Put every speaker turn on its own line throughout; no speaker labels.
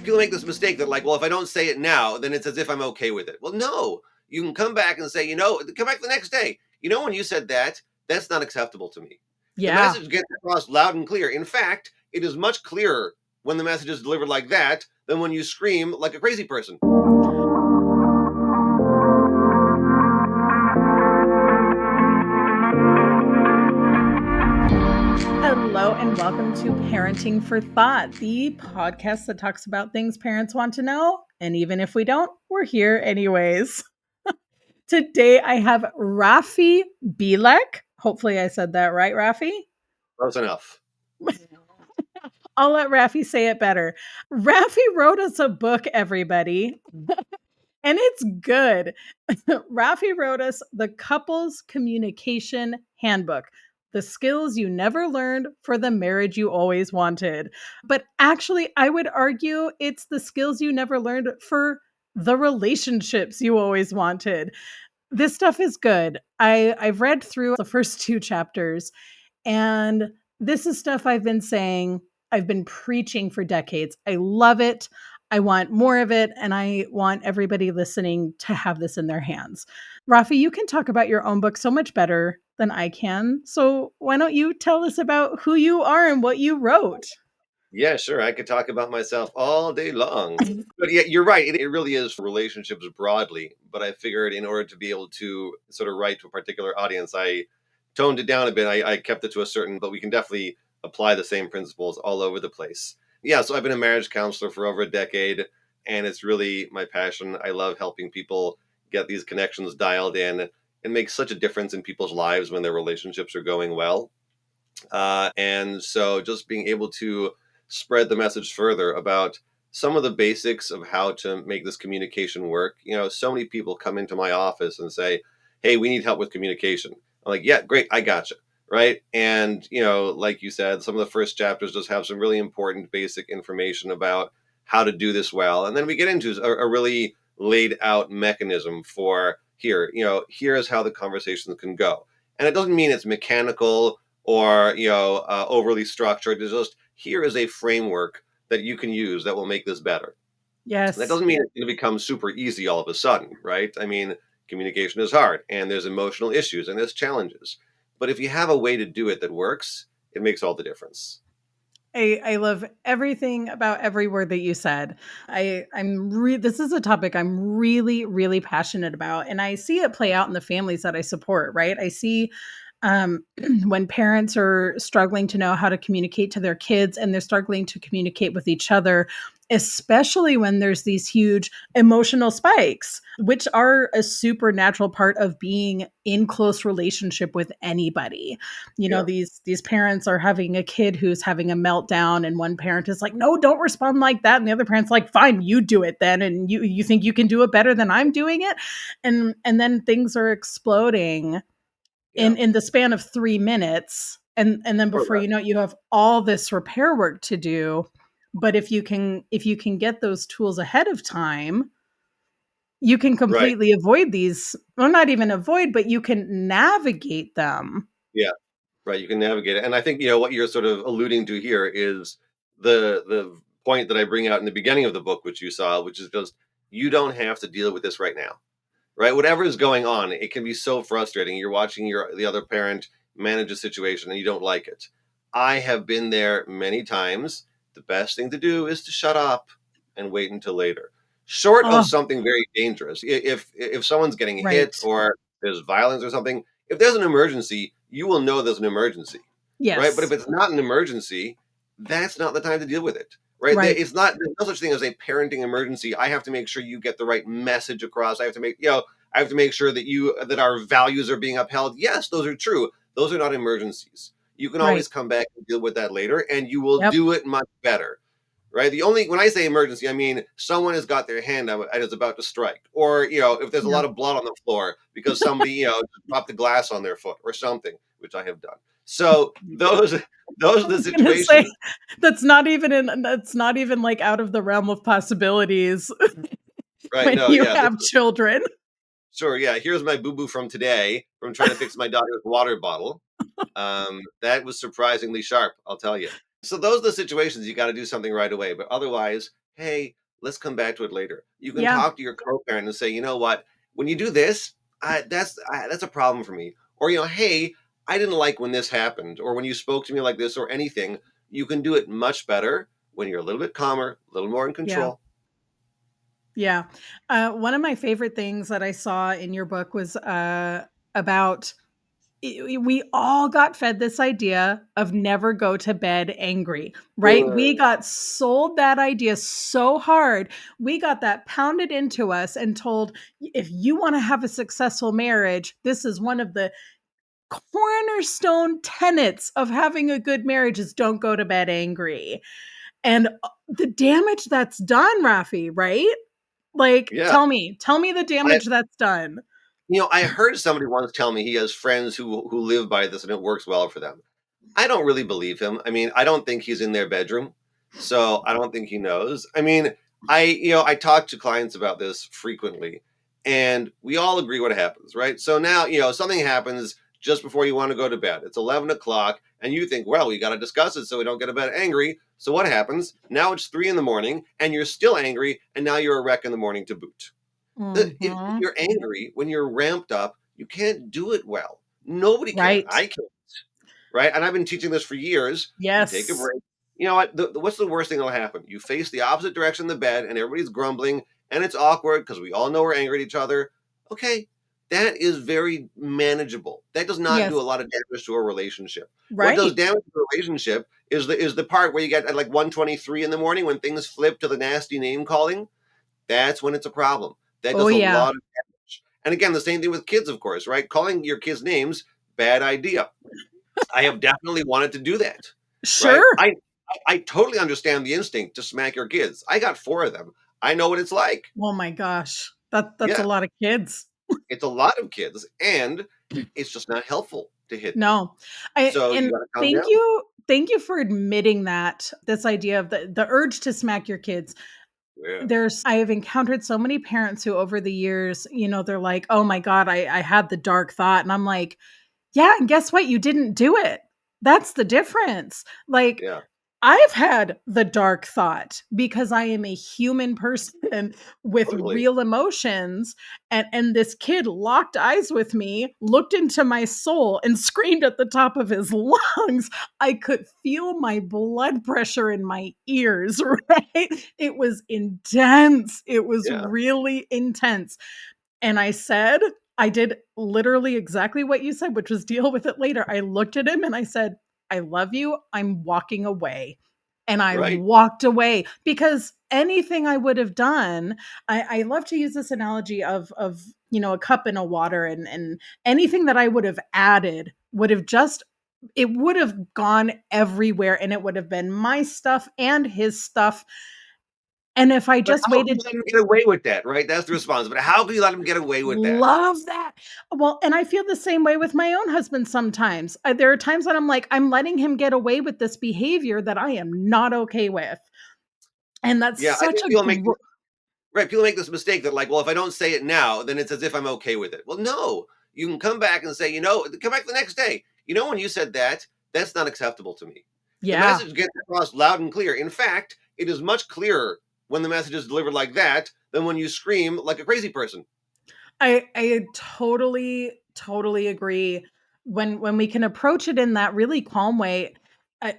people make this mistake that like, well, if I don't say it now, then it's as if I'm okay with it. Well, no, you can come back and say, come back the next day. When you said that, that's not acceptable to me. The
Yeah.
message gets across loud and clear. In fact, it is much clearer when the message is delivered like that than when you scream like a crazy person.
Hello and welcome to Parenting for Thought, the podcast that talks about things parents want to know. And even if we don't, we're here anyways. Today I have Raffi Bilek. Hopefully I said that right, Raffi.
Close enough.
I'll let Raffi say it better. Raffi wrote us a book, everybody. And it's good. Raffi wrote us the Couples Communication Handbook, the skills you never learned for the marriage you always wanted. But actually, I would argue it's the skills you never learned for the relationships you always wanted. This stuff is good. I've read through the first 2 chapters, and this is stuff I've been saying, I've been preaching for decades. I love it. I want more of it, and I want everybody listening to have this in their hands. Raffi, you can talk about your own book so much better than I can. So why don't you tell us about who you are and what you wrote?
Yeah, sure. I could talk about myself all day long. But yeah, you're right. It really is relationships broadly. But I figured in order to be able to sort of write to a particular audience, I toned it down a bit. I kept it to a certain, but we can definitely apply the same principles all over the place. Yeah, so I've been a marriage counselor for over a decade, and it's really my passion. I love helping people get these connections dialed in and make such a difference in people's lives when their relationships are going well. And so just being able to spread the message further about some of the basics of how to make this communication work. So many people come into my office and say, hey, we need help with communication. I'm like, yeah, great, I gotcha. Right. And, like you said, some of the first chapters just have some really important basic information about how to do this well. And then we get into a really laid out mechanism for here's how the conversations can go. And it doesn't mean it's mechanical or overly structured. It's just, here is a framework that you can use that will make this better.
Yes.
That doesn't mean it's going to become super easy all of a sudden, right? I mean, communication is hard, and there's emotional issues, and there's challenges. But if you have a way to do it that works, it makes all the difference.
I love everything about every word that you said. This is a topic I'm really, really passionate about, and I see it play out in the families that I support, right? I see when parents are struggling to know how to communicate to their kids and they're struggling to communicate with each other, especially when there's these huge emotional spikes, which are a supernatural part of being in close relationship with anybody. These parents are having a kid who's having a meltdown, and one parent is like, no, don't respond like that. And the other parent's like, fine, you do it then. And you think you can do it better than I'm doing it. And then things are exploding in the span of 3 minutes. And then before you know it, you have all this repair work to do. But if you can get those tools ahead of time, you can completely avoid these. Well, not even avoid, but you can navigate them.
Yeah, right. You can navigate it. And I think, what you're sort of alluding to here is the point that I bring out in the beginning of the book, which you saw, which is just, you don't have to deal with this right now. Right? Whatever is going on, it can be so frustrating. You're watching the other parent manage a situation and you don't like it. I have been there many times. The best thing to do is to shut up and wait until later. Short of something very dangerous. If someone's getting hit or there's violence or something, if there's an emergency, you will know there's an emergency.
Yes.
Right? But if it's not an emergency, that's not the time to deal with it. Right? There's no such thing as a parenting emergency. I have to make sure you get the right message across. I have to make sure that our values are being upheld. Yes, those are true. Those are not emergencies. You can always come back and deal with that later, and you will do it much better. Right? When I say emergency, I mean someone has got their hand out and is about to strike, or if there's a lot of blood on the floor because somebody dropped the glass on their foot or something, which I have done. So those are the situations.
That's not even like out of the realm of possibilities.
Right?
When you have children.
Sure. Yeah. Here's my boo-boo from today from trying to fix my daughter's water bottle. That was surprisingly sharp, I'll tell you. So those are the situations you got to do something right away. But otherwise, hey, let's come back to it later. You can
Yeah.
talk to your co-parent and say, you know what, when you do this, that's a problem for me. Or, hey, I didn't like when this happened, or when you spoke to me like this, or anything. You can do it much better when you're a little bit calmer, a little more in
Yeah.
control.
Yeah. One of my favorite things that I saw in your book was about we all got fed this idea of never go to bed angry, right? We
Ugh.
got sold that idea so hard. We got that pounded into us and told, if you want to have a successful marriage, this is one of the cornerstone tenets of having a good marriage is don't go to bed angry. And the damage that's done, Raffi, right? Like,
Yeah.
tell me the
I,
damage that's done.
I heard somebody once tell me he has friends who live by this and it works well for them. I don't really believe him. I mean, I don't think he's in their bedroom, so I don't think he knows. I mean, I talk to clients about this frequently, and we all agree what happens, right? So now, something happens just before you want to go to bed. It's 11 o'clock, and you think, well, we got to discuss it so we don't get to bed angry. So what happens? Now it's 3 in the morning, and you're still angry, and now you're a wreck in the morning to boot. If
Mhm.
you're angry, when you're ramped up, you can't do it well. Nobody can.
Right.
I can't, right? And I've been teaching this for years. You take a
Yes.
break. You know what? What's the worst thing that'll happen? You face the opposite direction of the bed, and everybody's grumbling, and it's awkward because we all know we're angry at each other. Okay, that is very manageable. That does not do
Yes.
a lot of damage to a relationship. What does
Right.
damage to a relationship is the part where you get at like 1:23 in the morning when things flip to the nasty name calling. That's when it's a problem. That
Oh,
does a
yeah.
lot of damage. And again, the same thing with kids, of course, right? Calling your kids names, bad idea. I have definitely wanted to do that, right?
Sure.
I totally understand the instinct to smack your kids. I got four of them. I know what it's like.
Oh my gosh. That's a
Yeah,
lot of kids.
it's a lot of kids, and it's just not helpful to hit them.
No. I
So you
and
got to calm down.
thank you for admitting that, this idea of the urge to smack your kids.
Yeah,
There's I have encountered so many parents who over the years, they're like, "Oh my god, I had the dark thought." And I'm like, "Yeah, and guess what? You didn't do it. That's the difference." Like,
yeah,
I've had the dark thought because I am a human person with
totally.
real emotions, and this kid locked eyes with me, looked into my soul, and screamed at the top of his lungs. I could feel my blood pressure in my ears, right? It was intense. It was
Yeah,
really intense. And I did literally exactly what you said, which was deal with it later. I looked at him and I said, "I love you. I'm walking away." And I
right.
walked away because anything I would have done, I love to use this analogy of a cup and a water, and anything that I would have added would have just it would have gone everywhere, and it would have been my stuff and his stuff. And if I
But
just
how can
waited.
you let them get away with that, right? That's the response. But how can you let them get away with that?
Love that. Well, and I feel the same way with my own husband sometimes. There are times that I'm like, I'm letting him get away with this behavior that I am not okay with. And that's
Yeah, I
such
think
a
people make Right, people make this mistake that like, well, if I don't say it now, then it's as if I'm okay with it. Well, no, you can come back and say, come back the next day. When you said that, that's not acceptable to me. The
yeah.
message gets across loud and clear. In fact, it is much clearer when the message is delivered like that than when you scream like a crazy person.
I totally agree. When we can approach it in that really calm way, I,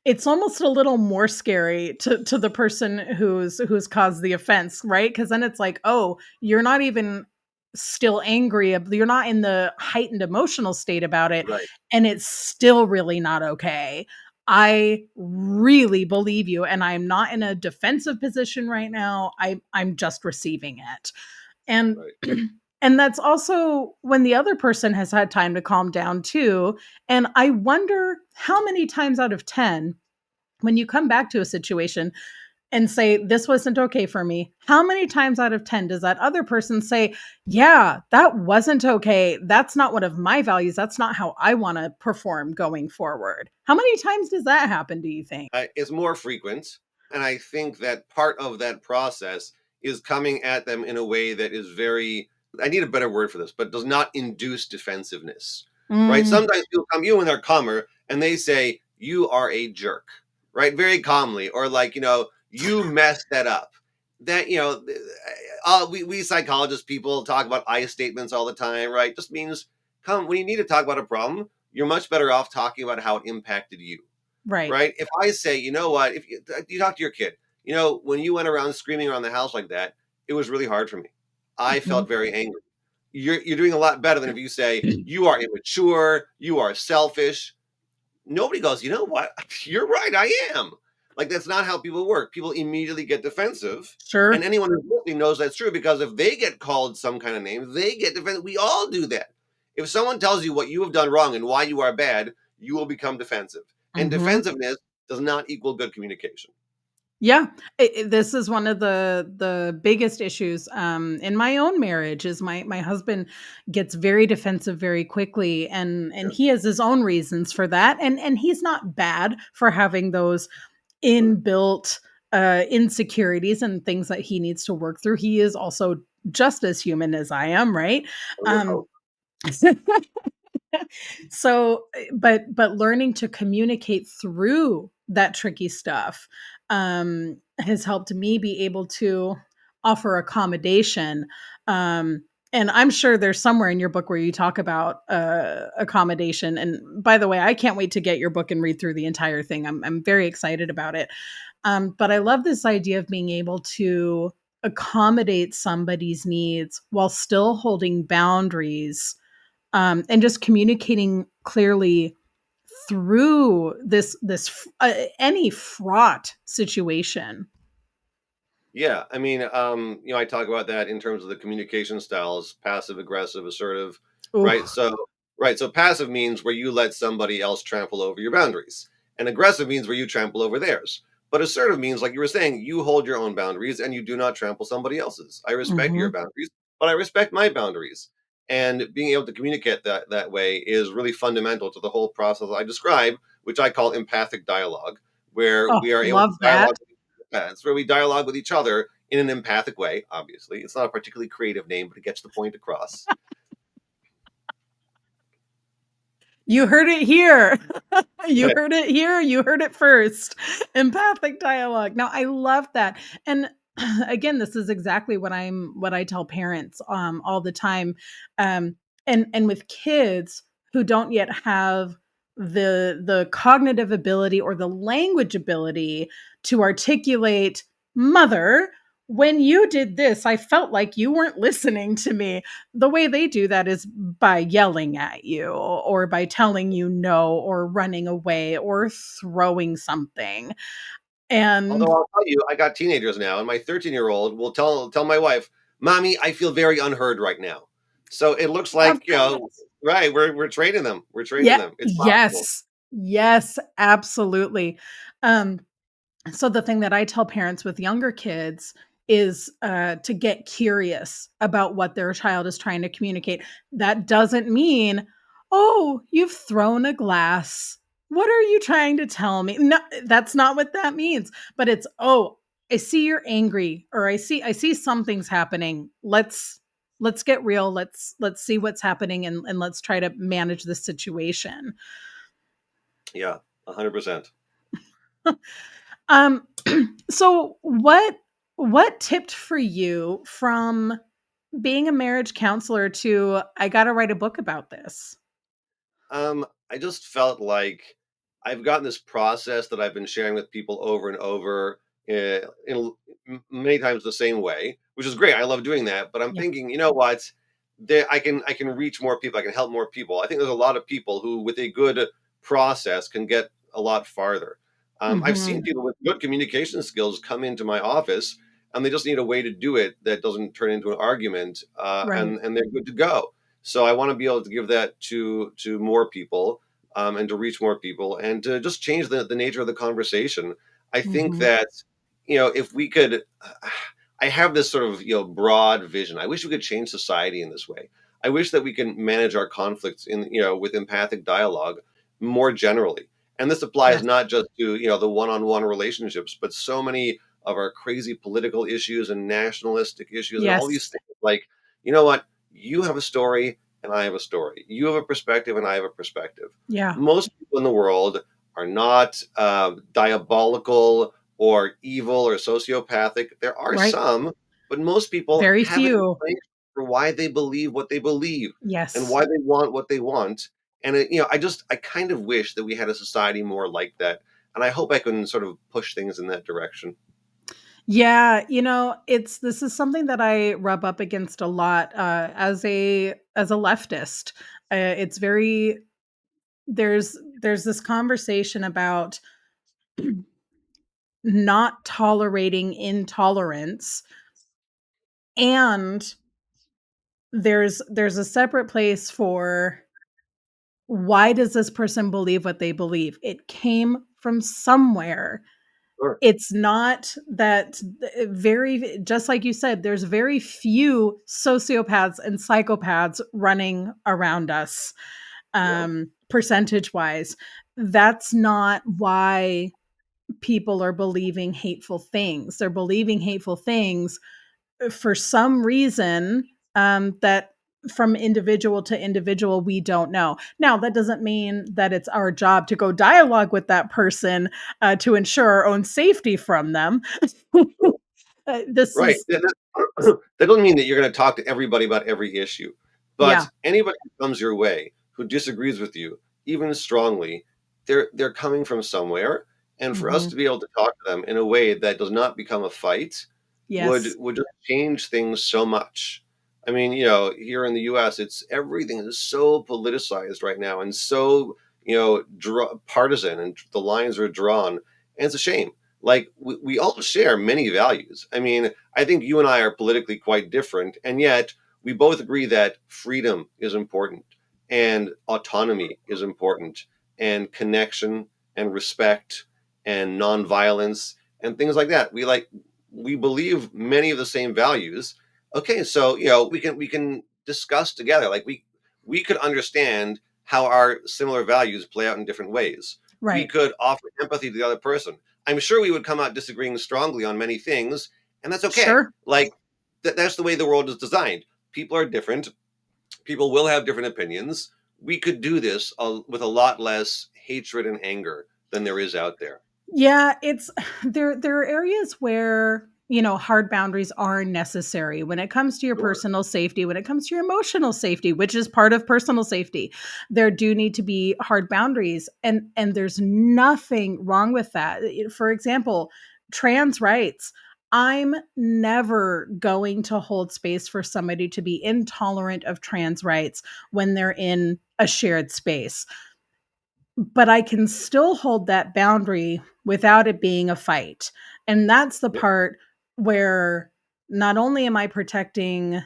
it's almost a little more scary to the person who's caused the offense, right? Because then it's like, oh, you're not even still angry. You're not in the heightened emotional state about it,
Right,
and it's still really not okay. I really believe you, and I'm not in a defensive position right now. I'm just receiving it. And
right.
and that's also when the other person has had time to calm down too. And I wonder how many times out of 10, when you come back to a situation and say, "This wasn't okay for me," how many times out of 10 does that other person say, "Yeah, that wasn't okay. That's not one of my values. That's not how I want to perform going forward." How many times does that happen, do you think?
It's more frequent. And I think that part of that process is coming at them in a way that is very, I need a better word for this, but does not induce defensiveness, right?
Mm,
Sometimes people come, you and they're calmer, and they say, you are a jerk, right? Very calmly. Or like, You messed that up. That, we psychologists people talk about I statements all the time, right? Just means, come when you need to talk about a problem, you're much better off talking about how it impacted you,
Right.
right? If I say, you know what, if you talk to your kid, when you went around screaming around the house like that, it was really hard for me. I
Mhm.
felt very angry. You're doing a lot better than if you say you are immature, you are selfish. Nobody goes, you know what? You're right, I am. Like, that's not how people work. People immediately get defensive. And
Sure.
anyone who's listening knows that's true, because if they get called some kind of name, they get defensive. We all do that. If someone tells you what you have done wrong and why you are bad, you will become defensive. And
Mhm.
defensiveness does not equal good communication.
Yeah, this is one of the biggest issues in my own marriage. Is my husband gets very defensive very quickly, and
Yeah,
he has his own reasons for that, and he's not bad for having those
sure.
inbuilt insecurities and things that he needs to work through. He is also just as human as I am, right?
I would
Um,
hope.
so but learning to communicate through that tricky stuff has helped me be able to offer accommodation. um and I'm sure there's somewhere in your book where you talk about accommodation. And by the way, I can't wait to get your book and read through the entire thing. I'm very excited about it. But I love this idea of being able to accommodate somebody's needs while still holding boundaries, and just communicating clearly through any fraught situation.
Yeah, I mean, I talk about that in terms of the communication styles: passive, aggressive, assertive, right?
Oh,
So passive means where you let somebody else trample over your boundaries, and aggressive means where you trample over theirs. But assertive means, like you were saying, you hold your own boundaries and you do not trample somebody else's. I respect your
hmm.
boundaries, but I respect my boundaries. And being able to communicate that way is really fundamental to the whole process I describe, which I call empathic dialogue, where
Oh,
we are able to
love that.
dialogue. It's where we dialogue with each other in an empathic way. Obviously, it's not a particularly creative name, but it gets the point across.
You heard it here. You heard it here. You heard it first. Empathic dialogue. Now, I love that. And again, this is exactly what I tell parents all the time. Um and with kids who don't yet have the cognitive ability or the language ability to articulate, mother, when you did this, I felt like you weren't listening to me. The way they do that is by yelling at you or by telling you no or running away or throwing something. And
Although I'll tell you, I got teenagers now, and my 13-year-old will tell my wife, "Mommy, I feel very unheard right now." So it looks
of
like,
course.
right? We're training them. We're training
Yeah,
them. It's possible.
yes. Yes, absolutely. Um So the thing that I tell parents with younger kids is to get curious about what their child is trying to communicate. That doesn't mean, oh, you've thrown a glass. What are you trying to tell me? No, that's not what that means. But it's, oh, I see you're angry, or I see something's happening. Let's get real. Let's see what's happening, and let's try to manage the situation.
Yeah, 100%.
Um, so what tipped for you from being a marriage counselor to I got to write a book about this?
I just felt like I've gotten this process that I've been sharing with people over and over, in many times the same way, which is great. I love doing that, but I'm
Yeah.
thinking, you know what? I can reach more people. I can help more people. I think there's a lot of people who, with a good process, can get a lot farther. I've seen
Mhm.
people with good communication skills come into my office, and they just need a way to do it that doesn't turn into an argument,
Right.
and they're good to go. So I want to be able to give that to more people, and to reach more people, and to just change the nature of the conversation. I think
Mhm.
that, if we could, I have this sort of, broad vision. I wish we could change society in this way. I wish that we can manage our conflicts in, with empathic dialogue more generally. And this applies
Yes.
not just to, the one-on-one relationships, but so many of our crazy political issues and nationalistic issues and all these
Yes.
things. Like, you know what? You have a story and I have a story. You have a perspective and I have a perspective.
Yeah.
Most people in the world are not diabolical or evil or sociopathic. There are
Right.
some, but most people
Very
have an
few.
explanation for why they believe what they believe and
Yes.
why they want what they want. And I kind of wish that we had a society more like that. And I hope I can sort of push things in that direction.
Yeah, it's this is something that I rub up against a lot as a leftist. It's very there's this conversation about not tolerating intolerance, and there's a separate place for why does this person believe what they believe? It came from somewhere.
Sure.
It's not that very just like you said, there's very few sociopaths and psychopaths running around us,
Yeah.
percentage-wise. That's not why people are believing hateful things. They're believing hateful things for some reason, that from individual to individual, we don't know. Now, that doesn't mean that it's our job to go dialogue with that person to ensure our own safety from them. This
Right.
is,
That doesn't mean that you're going to talk to everybody about every issue, but
yeah.
anybody who comes your way who disagrees with you, even strongly, they're coming from somewhere, and for us
Hmm.
to be able to talk to them in a way that does not become a fight
Yes.
would just change things so much. I mean, here in the U.S., it's everything is so politicized right now and so partisan, and the lines are drawn, and it's a shame. Like we all share many values. I mean, I think you and I are politically quite different, and yet we both agree that freedom is important, and autonomy is important, and connection, and respect, and nonviolence, and things like that. We believe many of the same values. Okay, so we can discuss together. Like we could understand how our similar values play out in different ways. We
Right.
could offer empathy to the other person. I'm sure we would come out disagreeing strongly on many things, and that's okay.
Sure.
Like that's the way the world is designed. People are different. People will have different opinions. We could do this with a lot less hatred and anger than there is out there.
Yeah, it's there are areas where, hard boundaries are necessary when it comes to your
Sure.
personal safety, when it comes to your emotional safety, which is part of personal safety. There do need to be hard boundaries, and there's nothing wrong with that. For example, trans rights. I'm never going to hold space for somebody to be intolerant of trans rights when they're in a shared space, but I can still hold that boundary without it being a fight. And that's the
Yeah.
part where not only am I protecting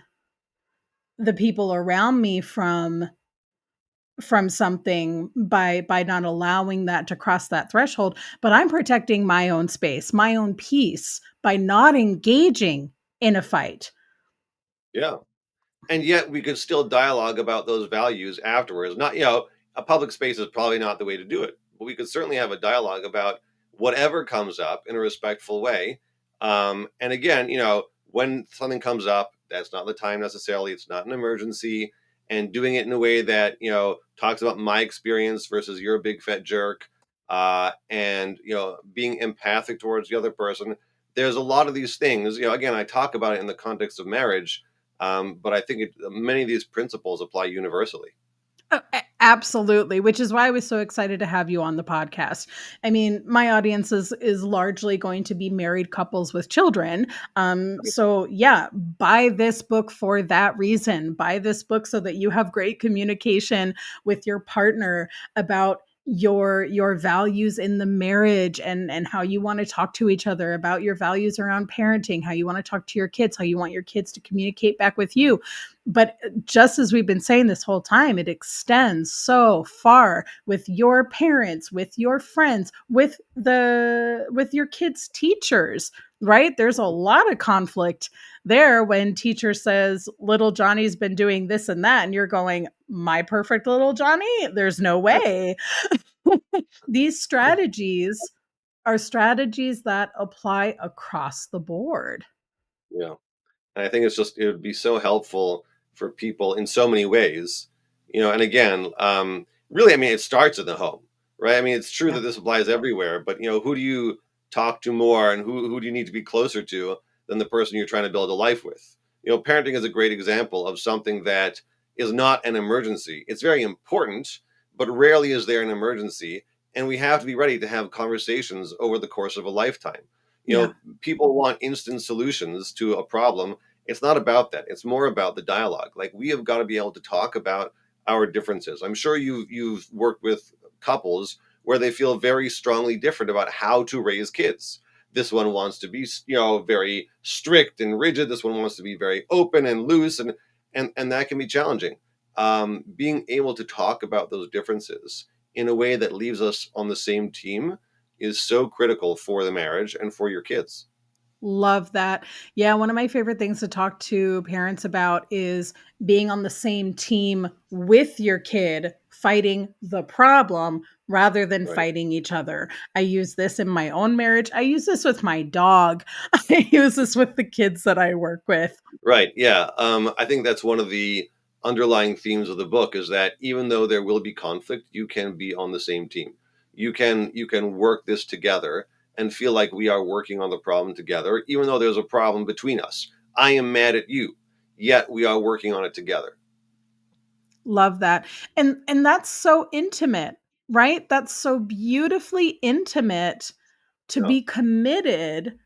the people around me from something by not allowing that to cross that threshold, but I'm protecting my own space, my own peace by not engaging in a fight.
Yeah. And yet we could still dialogue about those values afterwards. Not, a public space is probably not the way to do it, but we could certainly have a dialogue about whatever comes up in a respectful way. And again, when something comes up, that's not the time necessarily. It's not an emergency, and doing it in a way that talks about my experience versus you're a big fat jerk, and being empathic towards the other person. There's a lot of these things. Again, I talk about it in the context of marriage, but I think many of these principles apply universally.
Absolutely, which is why I was so excited to have you on the podcast. I mean, my audience is largely going to be married couples with children. So yeah, buy this book for that reason. Buy this book so that you have great communication with your partner about your values in the marriage, and how you want to talk to each other about your values around parenting, how you want to talk to your kids, how you want your kids to communicate back with you. But just as we've been saying this whole time, it extends so far with your parents, with your friends, with your kids' teachers, right? There's a lot of conflict there when teacher says little Johnny's been doing this and that, and you're going, my perfect little Johnny? There's no way. These strategies are strategies that apply across the board.
Yeah. And I think it would be so helpful for people in so many ways. And again, really, I mean, it starts in the home, right? I mean, it's true
Yeah.
that this applies everywhere, but who do you talk to more, and who do you need to be closer to than the person you're trying to build a life with. Parenting is a great example of something that is not an emergency. It's very important, but rarely is there an emergency, and we have to be ready to have conversations over the course of a lifetime.
Yeah.
People want instant solutions to a problem. It's not about that. It's more about the dialogue. Like, we have got to be able to talk about our differences. I'm sure you've worked with couples where they feel very strongly different about how to raise kids. This one wants to be, very strict and rigid. This one wants to be very open and loose, and that can be challenging. Being able to talk about those differences in a way that leaves us on the same team is so critical for the marriage and for your kids.
Love that. Yeah, one of my favorite things to talk to parents about is being on the same team with your kid, fighting the problem rather than
Right.
fighting each other. I use this in my own marriage. I use this with my dog. I use this with the kids that I work with.
Right. Yeah. I think that's one of the underlying themes of the book is that even though there will be conflict, you can be on the same team. You can work this together and feel like we are working on the problem together, even though there's a problem between us. I am mad at you, yet we are working on it together.
Love that. And that's so intimate, right? That's so beautifully intimate to
Yeah.
be committed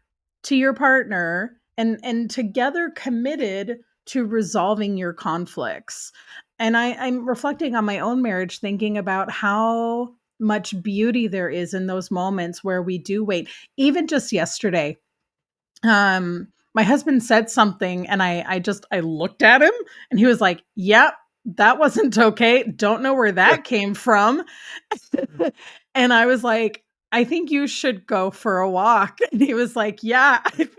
to your partner and together committed to resolving your conflicts. And I'm reflecting on my own marriage, thinking about how much beauty there is in those moments where we do wait. Even just yesterday, my husband said something and I looked at him and he was like, "Yep, that wasn't okay. Don't know where that came from." And I was like, "I think you should go for a walk." And he was like, "Yeah, I think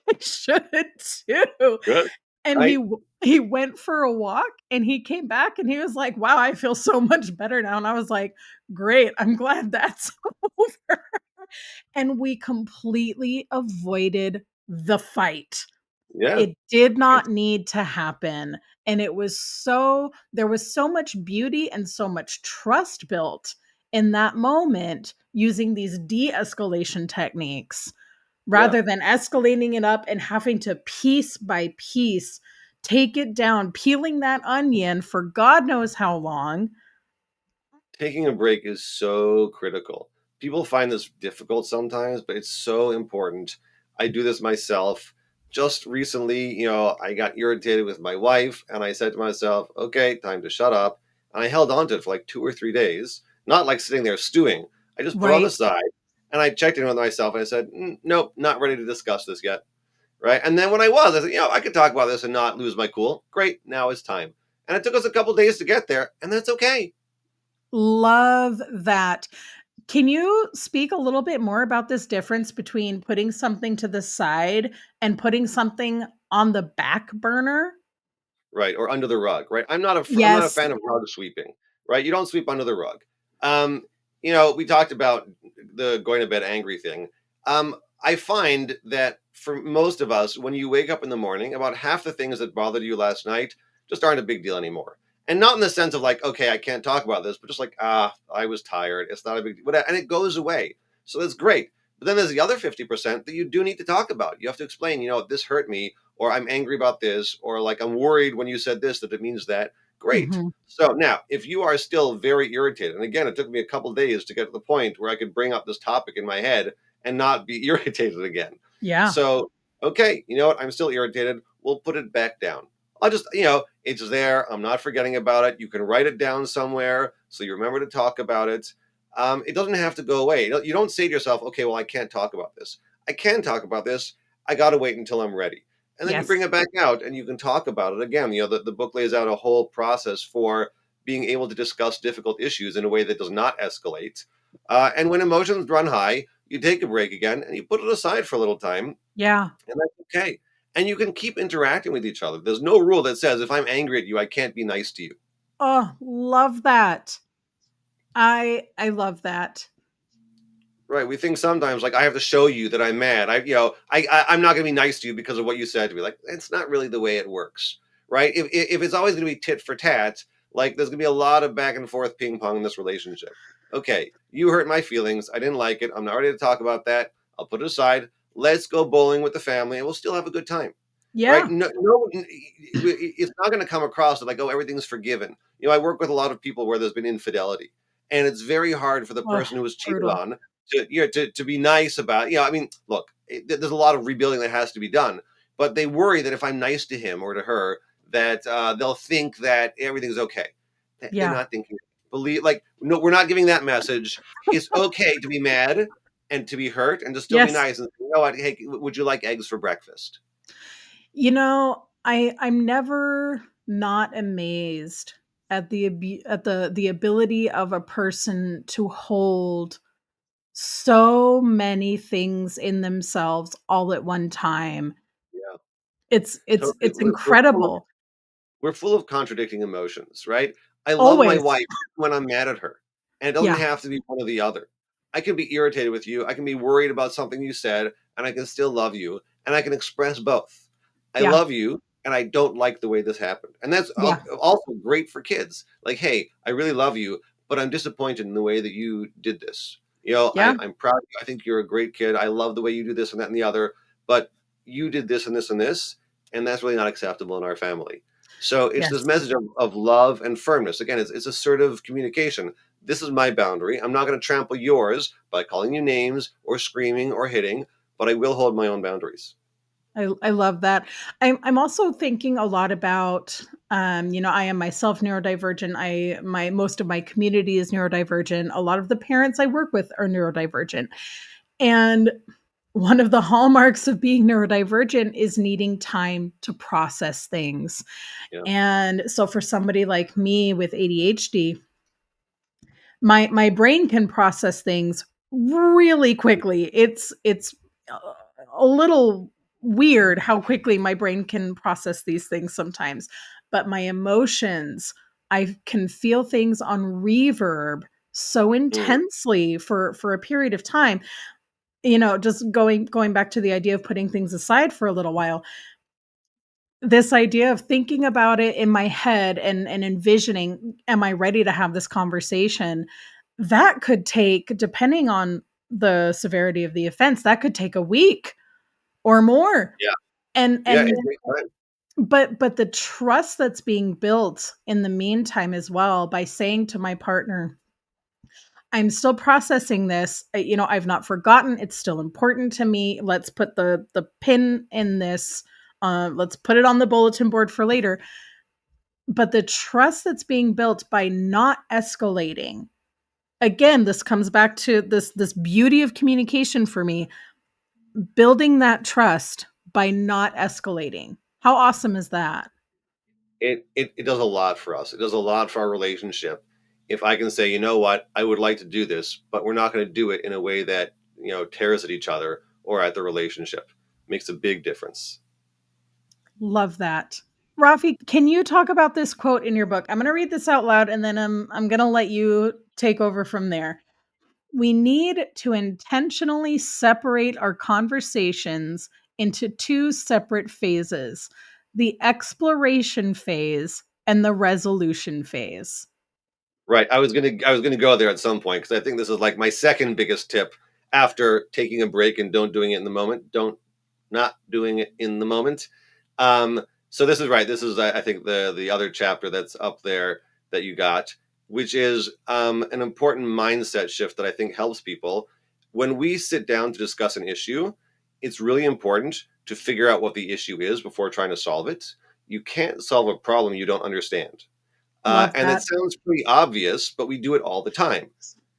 I should too."
Good.
And
Right.
he went for a walk and he came back and he was like, "Wow, I feel so much better now." And I was like, "Great. I'm glad that's over." And we completely avoided the fight.
Yeah.
It did
Right.
not need to happen, and there was so much beauty and so much trust built in that moment using these de-escalation techniques
Yeah.
rather than escalating it up and having to piece by piece take it down, peeling that onion for God knows how long.
Taking a break is so critical. People find this difficult sometimes, but it's so important. I do this myself. Just recently, I got irritated with my wife, and I said to myself, okay, time to shut up. And I held on to it for like 2 or 3 days, not like sitting there stewing. I just put it on the
Right.
side and I checked in with myself and I said, nope, not ready to discuss this yet. Right. And then when I said, I could talk about this and not lose my cool. Great. Now it's time. And it took us a couple days to get there, and that's okay.
Love that. Can you speak a little bit more about this difference between putting something to the side and putting something on the back burner?
Right, or under the rug, right? I'm not a
Yes.
fan of rug sweeping, right? You don't sweep under the rug. Um, we talked about the going to bed angry thing. I find that for most of us, when you wake up in the morning, about half the things that bothered you last night just aren't a big deal anymore. And not in the sense of like, okay, I can't talk about this, but just like, I was tired. It's not a big deal. And it goes away. So that's great. But then there's the other 50% that you do need to talk about. You have to explain, this hurt me, or I'm angry about this, or like I'm worried when you said this that it means that. Great.
Mhm.
So now, if you are still very irritated, and again, it took me a couple days to get to the point where I could bring up this topic in my head and not be irritated again.
Yeah.
So, okay, you know what? I'm still irritated. We'll put it back down. I'll just, it's there. I'm not forgetting about it. You can write it down somewhere so you remember to talk about it. It doesn't have to go away. You don't say to yourself, okay, well, I can't talk about this. I can talk about this. I got to wait until I'm ready. And then you
Yes.
bring it back out and you can talk about it again. The book lays out a whole process for being able to discuss difficult issues in a way that does not escalate. And when emotions run high, you take a break again and you put it aside for a little time,
Yeah.
and that's okay. And you can keep interacting with each other. There's no rule that says if I'm angry at you, I can't be nice to you.
Oh, love that. I love that.
Right. We think sometimes like I have to show you that I'm mad. I'm not going to be nice to you because of what you said to me. Like it's not really the way it works, right? If it's always going to be tit for tat, like there's going to be a lot of back and forth ping pong in this relationship. Okay, you hurt my feelings. I didn't like it. I'm not ready to talk about that. I'll put it aside. Let's go bowling with the family, and we'll still have a good time, right?
Yeah.
No, no, it's not going to come across that like, oh, everything's forgiven. I work with a lot of people where there's been infidelity, and it's very hard for the
Oh,
person who was cheated
brutal.
on to be nice about. I mean, look, there's a lot of rebuilding that has to be done, but they worry that if I'm nice to him or to her, that they'll think that everything's okay. They're
Yeah.
not thinking. Believe like no, we're not giving that message. It's okay to be mad and to be hurt and to still be
Yes.
nice and say, you know what? Hey, would you like eggs for breakfast?
I'm never not amazed at the ability of a person to hold so many things in themselves all at one time.
Yeah,
It's it's
totally.
it's incredible.
We're full of contradicting emotions, right? I love my
Always.
wife when I'm mad at her, and it doesn't
Yeah.
have to be one or the other. I can be irritated with you, I can be worried about something you said, and I can still love you, and I can express both. I
Yeah.
love you, and I don't like the way this happened. And that's
Yeah.
also great for kids. Like, hey, I really love you, but I'm disappointed in the way that you did this.
Yeah.
I'm proud of you. I think you're a great kid. I love the way you do this and that and the other, but you did this and this and this, and that's really not acceptable in our family. So it's this
Yes.
message of love and firmness. Again, it's assertive communication. This is my boundary. I'm not going to trample yours by calling you names or screaming or hitting, but I will hold my own boundaries.
I love that. I'm also thinking a lot about, I am myself neurodivergent. My most of my community is neurodivergent. A lot of the parents I work with are neurodivergent. And one of the hallmarks of being neurodivergent is needing time to process things.
Yeah.
And so for somebody like me with ADHD, my brain can process things really quickly. It's a little weird how quickly my brain can process these things sometimes, but my emotions, I can feel things on reverb so
Mm.
intensely for a period of time. Just going back to the idea of putting things aside for a little while, this idea of thinking about it in my head and envisioning, am I ready to have this conversation? That could take, depending on the severity of the offense, that could take a week or more.
Yeah.
And
Yeah.
and
It takes time.
but the trust that's being built in the meantime as well, by saying to my partner, I'm still processing this. I've not forgotten. It's still important to me. Let's put the pin in this. Let's put it on the bulletin board for later. But the trust that's being built by not escalating. Again, this comes back to this beauty of communication for me, building that trust by not escalating. How awesome is that?
It does a lot for us. It does a lot for our relationship. If I can say, you know what, I would like to do this, but we're not going to do it in a way that tears at each other or at the relationship. Makes a big difference.
Love that. Rafi, can you talk about this quote in your book? I'm going to read this out loud and then I'm going to let you take over from there. We need to intentionally separate our conversations into two separate phases: the exploration phase and the resolution phase.
Right. I was gonna go there at some point because I think this is like my second biggest tip after taking a break and don't doing it in the moment. Don't not doing it in the moment. So this is right. This is I think the other chapter that's up there that you got, which is an important mindset shift that I think helps people. When we sit down to discuss an issue, it's really important to figure out what the issue is before trying to solve it. You can't solve a problem you don't understand.
Love
And it
that.
sounds pretty obvious, but we do it all the time,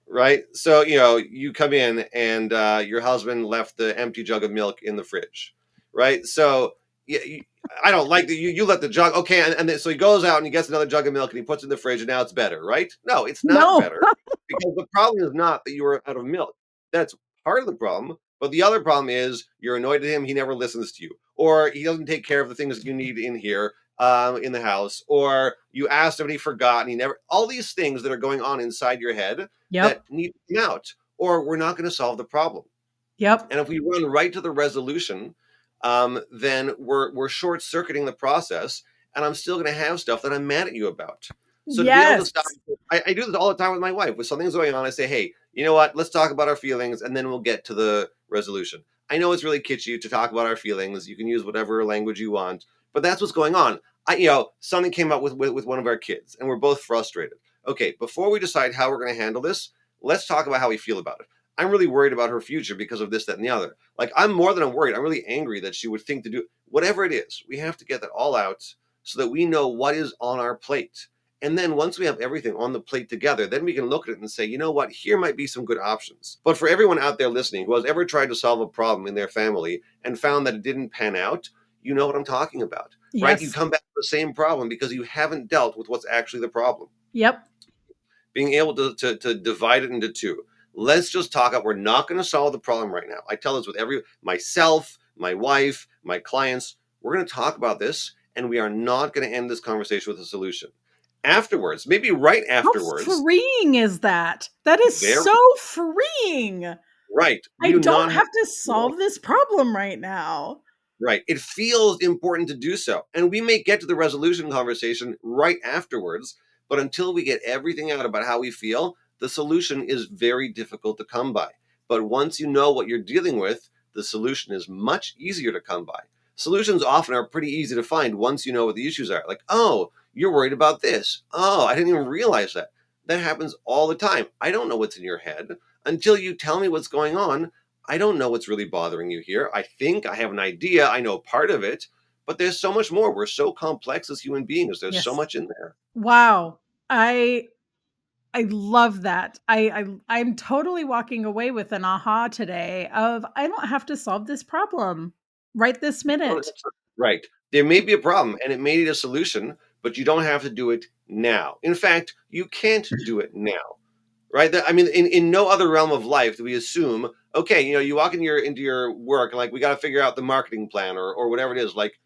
right? So, you come in and your husband left the empty jug of milk in the fridge, right? So, yeah, I don't like that you let the jug, okay. And then, so he goes out and he gets another jug of milk and he puts it in the fridge and now it's better, right? No, it's not
No.
better because the problem is not that you were out of milk. That's part of the problem. But the other problem is you're annoyed at him. He never listens to you, or he doesn't take care of the things that you need in here, in the house, or you asked him and he forgot and he never, all these things that are going on inside your head that
Yep.
need to come out, or we're not going to solve the problem.
Yep.
And if we run right to the resolution, then we're short circuiting the process, and I'm still going to have stuff that I'm mad at you about. So to be able to
Yes.
stop, I do this all the time with my wife. When something's going on, I say, "Hey, you know what? Let's talk about our feelings, and then we'll get to resolution. I know it's really kitschy to talk about our feelings. You can use whatever language you want, but that's what's going on. Something came up with one of our kids, and we're both frustrated. Okay, before we decide how we're going to handle this, let's talk about how we feel about it. I'm really worried about her future because of this, that, and the other. Like, I'm more than I'm worried. I'm really angry that she would think to do whatever it is. We have to get that all out so that we know what is on our plate. And then once we have everything on the plate together, then we can look at it and say, you know what, here might be some good options. But for everyone out there listening who has ever tried to solve a problem in their family and found that it didn't pan out, you know what I'm talking about, right? You
Yes.
come back to the same problem because you haven't dealt with what's actually the problem.
Yep.
Being able to divide it into two. Let's just talk about, we're not going to solve the problem right now. I tell this with myself, my wife, my clients. We're going to talk about this, and we are not going to end this conversation with a solution. Afterwards, maybe right
How
afterwards,
freeing is that? That is
very
so freeing.
right. We
I
do
don't
not have
have to
to.
solve this problem right now.
Right. It feels important to do so. And we may get to the resolution conversation right afterwards, but until we get everything out about how we feel, the solution is very difficult to come by. But once you know what you're dealing with, the solution is much easier to come by. Solutions often are pretty easy to find once you know what the issues are. Like, oh, you're worried about this. Oh, I didn't even realize that. That happens all the time. I don't know what's in your head until you tell me what's going on. I don't know what's really bothering you here. I think I have an idea. I know part of it, but there's so much more. We're so complex as human beings. There's so
Yes.
much in there.
Wow. I love that. I'm totally walking away with an aha today of I don't have to solve this problem right this minute.
Right. There may be a problem and it may need a solution, but you don't have to do it now. In fact, you can't do it now. Right? I mean, in no other realm of life do we assume, okay, you walk into your work and like we got to figure out the marketing plan or whatever it is. Like,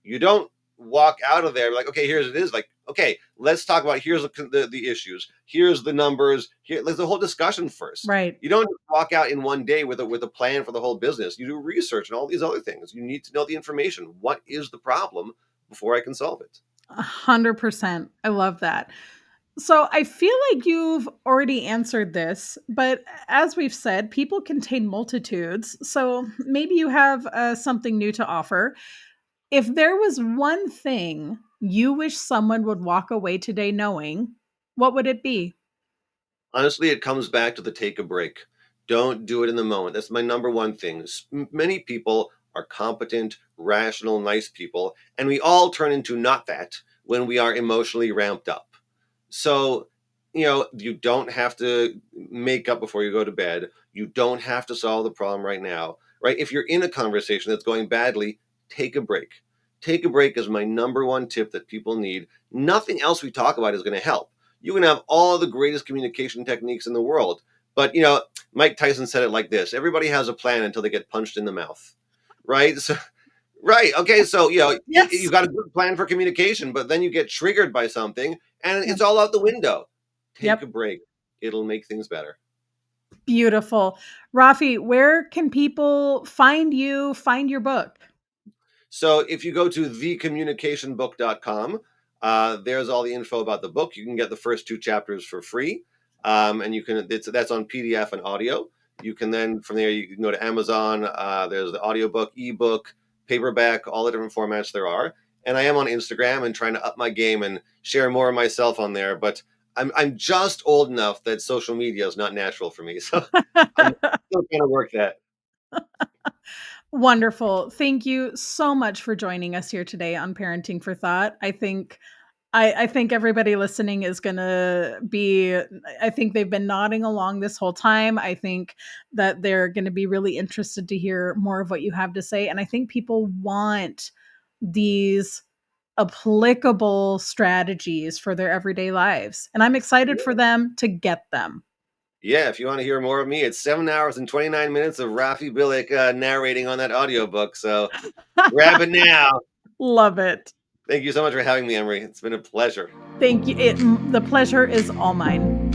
you don't walk out of there like, okay, here's it is. Like, okay, let's talk about here's the issues, here's the numbers. Here, there's a whole discussion first.
Right.
You don't just walk out in one day with a plan for the whole business. You do research and all these other things. You need to know the information. What is the problem before I can solve it?
100%. I love that. So I feel like you've already answered this, but as we've said, people contain multitudes. So maybe you have something new to offer. If there was one thing you wish someone would walk away today knowing, what would it be?
Honestly, it comes back to the take a break. Don't do it in the moment. That's my number one thing. Many people are competent, rational, nice people, and we all turn into not that when we are emotionally ramped up. So, you don't have to make up before you go to bed. You don't have to solve the problem right now, right? If you're in a conversation that's going badly, take a break. Take a break is my number one tip that people need. Nothing else we talk about is going to help. You can have all the greatest communication techniques in the world, but Mike Tyson said it like this: everybody has a plan until they get punched in the mouth, right? So, right. Okay. So,
Yes.
you've got a good plan for communication, but then you get triggered by something and
Yep.
it's all out the window. Take a
Yep.
break. It'll make things better.
Beautiful. Rafi, where can people find you, find your book?
So if you go to thecommunicationbook.com, there's all the info about the book. You can get the first two chapters for free. And that's on PDF and audio. You can then, from there, you can go to Amazon. There's the audiobook, ebook, paperback, all the different formats there are. And I am on Instagram and trying to up my game and share more of myself on there. But I'm just old enough that social media is not natural for me. So I'm still trying to work that.
Wonderful. Thank you so much for joining us here today on Parenting for Thought. I think everybody listening is gonna be I think they've been nodding along this whole time. I think that they're gonna be really interested to hear more of what you have to say. And I think people want these applicable strategies for their everyday lives. And I'm excited for them to get them.
Yeah, if you want to hear more of me, it's 7 hours and 29 minutes of Raffi Bilek narrating on that audiobook. So grab it now.
Love it.
Thank you so much for having me, Emry. It's been a pleasure.
Thank you. The pleasure is all mine.